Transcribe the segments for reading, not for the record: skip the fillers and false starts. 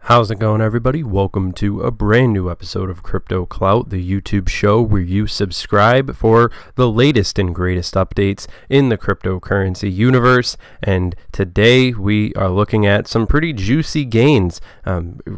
How's it going, everybody? Welcome to a brand new episode of Crypto Clout, the YouTube show where you subscribe for the latest and greatest updates in the cryptocurrency universe. And today we are looking at some pretty juicy gains.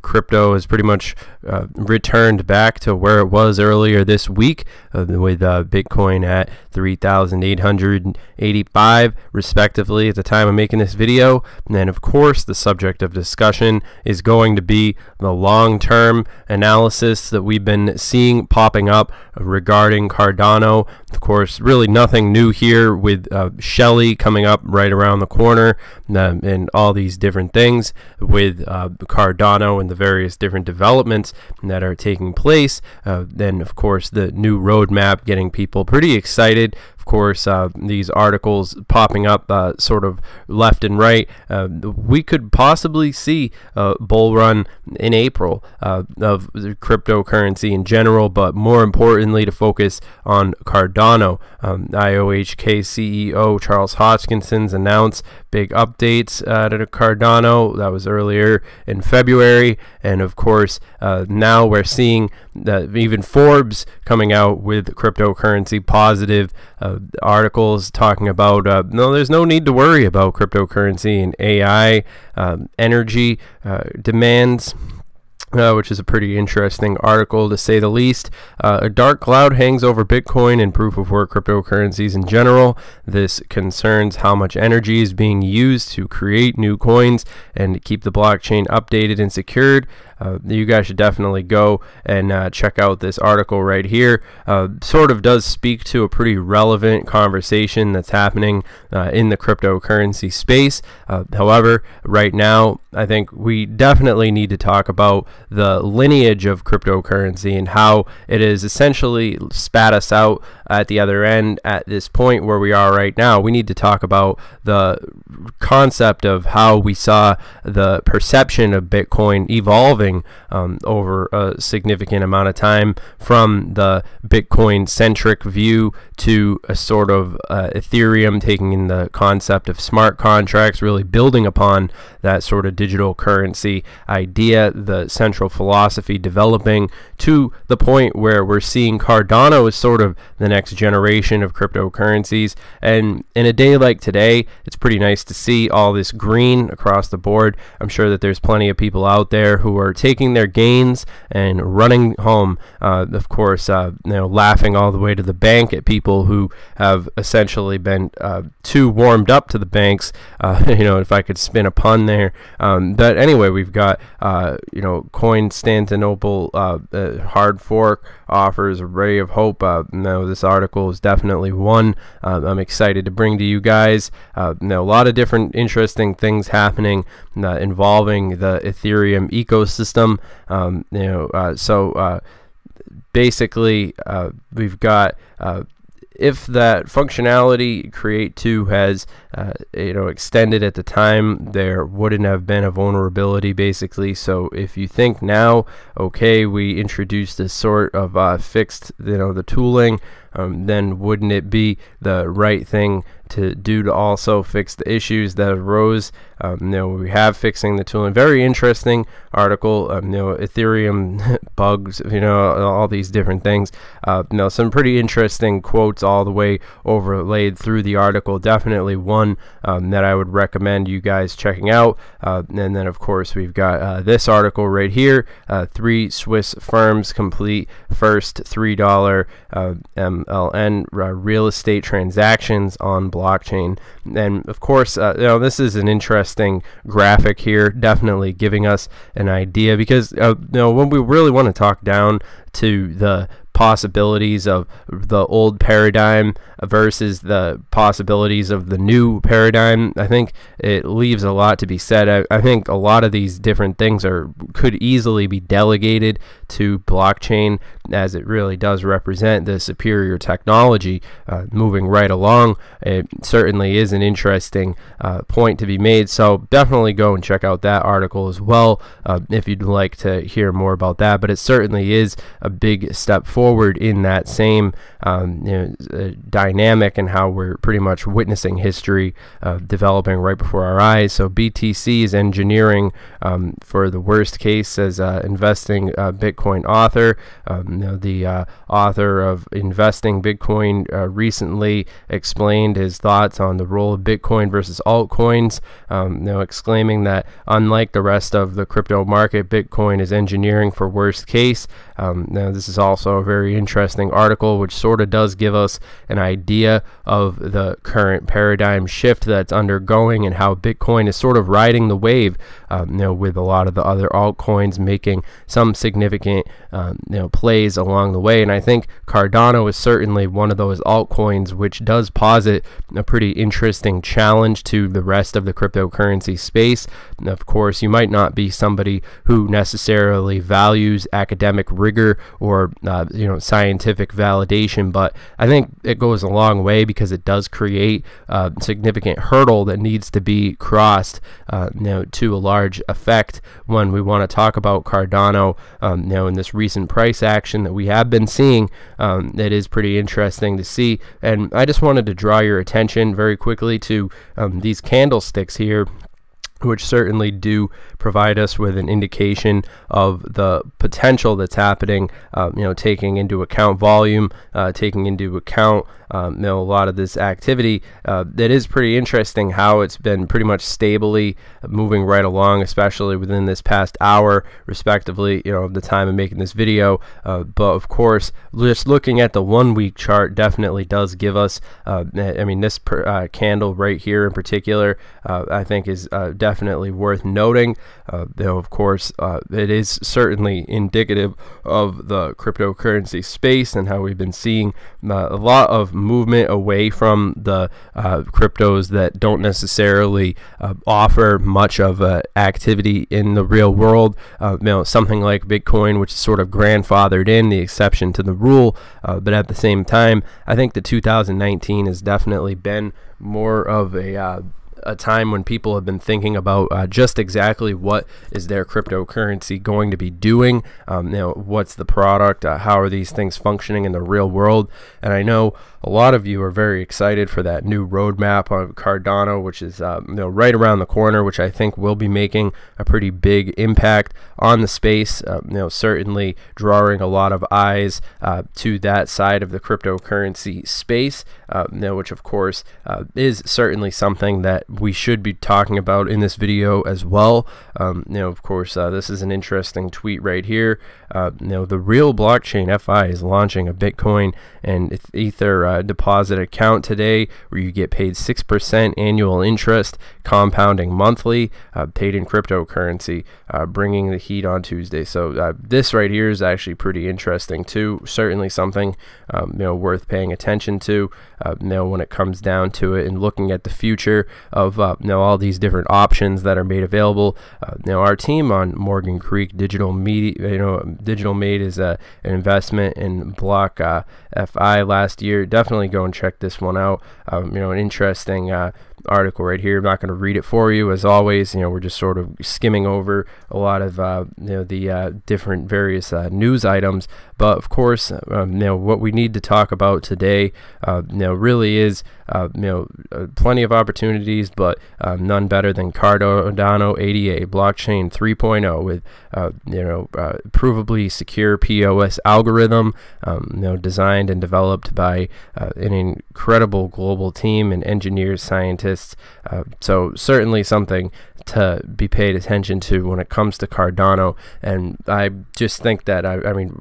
Crypto has pretty much returned back to where it was earlier this week with Bitcoin at 3,885 respectively at the time of making this video. And then, of course, the subject of discussion is going to be the long-term analysis that we've been seeing popping up regarding Cardano. Of course, really nothing new here with Shelly coming up right around the corner and all these different things with Cardano and the various different developments that are taking place. Then, of course, the new roadmap getting people pretty excited. Of course, these articles popping up sort of left and right. We could possibly see a bull run in April of the cryptocurrency in general, but more importantly to focus on Cardano. IOHK CEO Charles Hoskinson's announced big updates to Cardano. That was earlier in February, and of course now we're seeing that even Forbes coming out with cryptocurrency positive articles talking about no, there's no need to worry about cryptocurrency and AI energy demands. Which is a pretty interesting article to say the least. A dark cloud hangs over Bitcoin and proof-of-work cryptocurrencies in general. This concerns how much energy is being used to create new coins and keep the blockchain updated and secured. You guys should definitely go and check out this article right here. Sort of does speak to a pretty relevant conversation that's happening in the cryptocurrency space. However, right now, I think we definitely need to talk about the lineage of cryptocurrency and how it has essentially spat us out at the other end at this point where we are right now. We need to talk about the concept of how we saw the perception of Bitcoin evolving over a significant amount of time from the Bitcoin-centric view to a sort of Ethereum taking in the concept of smart contracts, really building upon that sort of digital currency idea, the central philosophy developing to the point where we're seeing Cardano as sort of the next generation of cryptocurrencies. And in a day like today, it's pretty nice to see all this green across the board. I'm sure that there's plenty of people out there who are taking their gains and running home, of course, laughing all the way to the bank at people who have essentially been too warmed up to the banks, if I could spin a pun there. But anyway, we've got Constantinople hard fork offers a ray of hope. This article is definitely one I'm excited to bring to you guys. A lot of different interesting things happening involving the Ethereum ecosystem. Basically, we've got if that functionality Create 2 has extended at the time, there wouldn't have been a vulnerability basically. So if you think now, okay, we introduced this sort of fixed the tooling, then wouldn't it be the right thing to do to also fix the issues that arose? We have fixing the tooling. Very interesting article. Ethereum bugs, all these different things. Some pretty interesting quotes all the way overlaid through the article. Definitely one that I would recommend you guys checking out. And then, of course, we've got this article right here. 3 Swiss firms complete first $3 MLN real estate transactions on blockchain. And of course, this is an interesting graphic here, definitely giving us an idea, because when we really want to talk down to the possibilities of the old paradigm versus the possibilities of the new paradigm, I think it leaves a lot to be said. I think a lot of these different things could easily be delegated to blockchain as it really does represent the superior technology moving right along. It certainly is an interesting point to be made, so definitely go and check out that article as well if you'd like to hear more about that. But it certainly is a big step forward in that same dynamic and how we're pretty much witnessing history developing right before our eyes. So BTC is engineering for the worst case, says investing Bitcoin author. The author of Investing Bitcoin recently explained his thoughts on the role of Bitcoin versus altcoins, exclaiming that unlike the rest of the crypto market, Bitcoin is engineering for worst case. Now this is also a very interesting article which sort of does give us an idea of the current paradigm shift that's undergoing and how Bitcoin is sort of riding the wave, with a lot of the other altcoins making some significant plays along the way. And I think Cardano is certainly one of those altcoins which does posit a pretty interesting challenge to the rest of the cryptocurrency space. And of course, you might not be somebody who necessarily values academic rigor or scientific validation, but I think it goes a long way because it does create a significant hurdle that needs to be crossed to a large effect when we want to talk about Cardano. In this recent price action that we have been seeing, it is pretty interesting to see. And I just wanted to draw your attention very quickly to these candlesticks here, which certainly do provide us with an indication of the potential that's happening, taking into account volume, taking into account a lot of this activity. That is pretty interesting how it's been pretty much stably moving right along, especially within this past hour, respectively, the time of making this video. But of course, just looking at the 1 week chart definitely does give us, this candle right here in particular, I think is definitely worth noting. Though of course it is certainly indicative of the cryptocurrency space and how we've been seeing a lot of movement away from the cryptos that don't necessarily offer much of activity in the real world. Something like Bitcoin, which is sort of grandfathered in, the exception to the rule, but at the same time, I think the 2019 has definitely been more of a time when people have been thinking about just exactly what is their cryptocurrency going to be doing, what's the product, how are these things functioning in the real world. And I know a lot of you are very excited for that new roadmap on Cardano, which is right around the corner, which I think will be making a pretty big impact on the space, certainly drawing a lot of eyes to that side of the cryptocurrency space, which of course is certainly something that we should be talking about in this video as well. Of course, this is an interesting tweet right here. The real blockchain FI is launching a Bitcoin and Ether deposit account today where you get paid 6% annual interest, compounding monthly, paid in cryptocurrency, bringing the heat on Tuesday. So this right here is actually pretty interesting too. Certainly something worth paying attention to when it comes down to it and looking at the future of all these different options that are made available. Our team on Morgan Creek Digital Media, Digital made is an investment in Block FI last year. Definitely go and check this one out. An interesting article right here. I'm not going to read it for you. As always, we're just sort of skimming over a lot of the different various news items. But of course, what we need to talk about today, really is plenty of opportunities, but none better than Cardano 88 blockchain 3.0 with provably secure POS algorithm, designed and developed by an incredible global team and engineers, scientists. So certainly something to be paid attention to when it comes to Cardano. And I just think that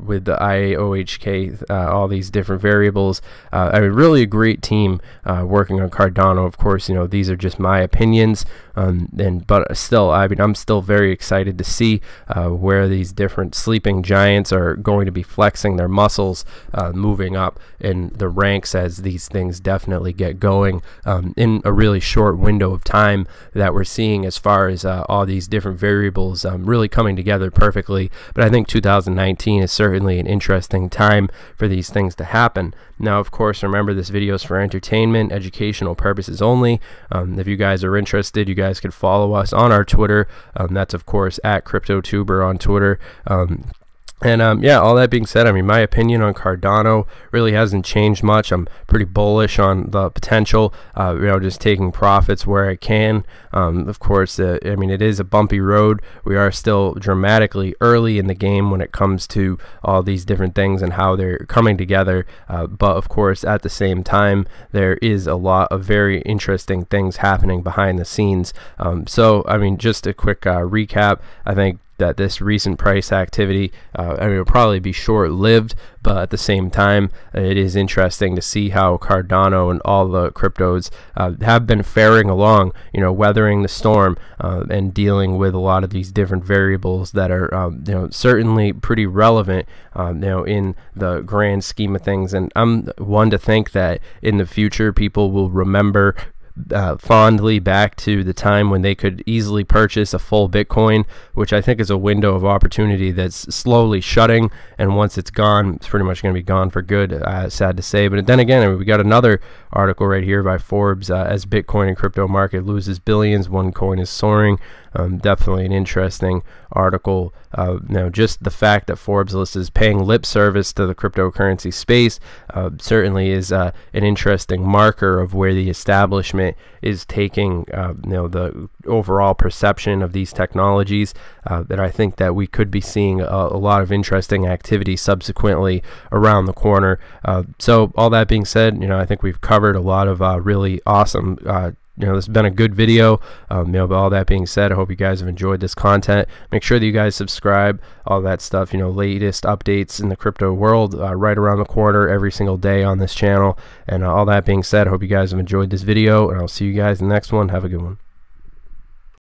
with the IOHK, all these different variables, really a great team working on Cardano. Of course, these are just my opinions, but still, I'm still very excited to see where these different sleeping giants are going to be flexing their muscles, moving up in the ranks as these things definitely get going in a really short window window of time that we're seeing as far as all these different variables really coming together perfectly. But I think 2019 is certainly an interesting time for these things to happen. Now, of course, remember, this video is for entertainment, educational purposes only. If you guys are interested, you guys can follow us on our Twitter. That's, of course, at CryptoTuber on Twitter. Yeah, all that being said, I mean, my opinion on Cardano really hasn't changed much. I'm pretty bullish on the potential, just taking profits where I can. Of course, I mean, it is a bumpy road. We are still dramatically early in the game when it comes to all these different things and how they're coming together. But of course, at the same time, there is a lot of very interesting things happening behind the scenes. So, I mean, just a quick recap. I think that this recent price activity, it'll probably be short-lived, but at the same time, it is interesting to see how Cardano and all the cryptos have been faring along, weathering the storm and dealing with a lot of these different variables that are, certainly pretty relevant, in the grand scheme of things. And I'm one to think that in the future, people will remember fondly back to the time when they could easily purchase a full Bitcoin, which I think is a window of opportunity that's slowly shutting, and once it's gone, it's pretty much going to be gone for good, sad to say. But then again, I mean, we got another article right here by Forbes, as Bitcoin and crypto market loses billions, one coin is soaring. Definitely an interesting article. Just the fact that Forbes list is paying lip service to the cryptocurrency space certainly is an interesting marker of where the establishment is taking the overall perception of these technologies. That I think that we could be seeing a lot of interesting activity subsequently around the corner. So all that being said, I think we've covered a lot of really awesome this has been a good video. But all that being said, I hope you guys have enjoyed this content. Make sure that you guys subscribe, all that stuff, latest updates in the crypto world right around the corner every single day on this channel. And all that being said, I hope you guys have enjoyed this video, and I'll see you guys in the next one. Have a good one.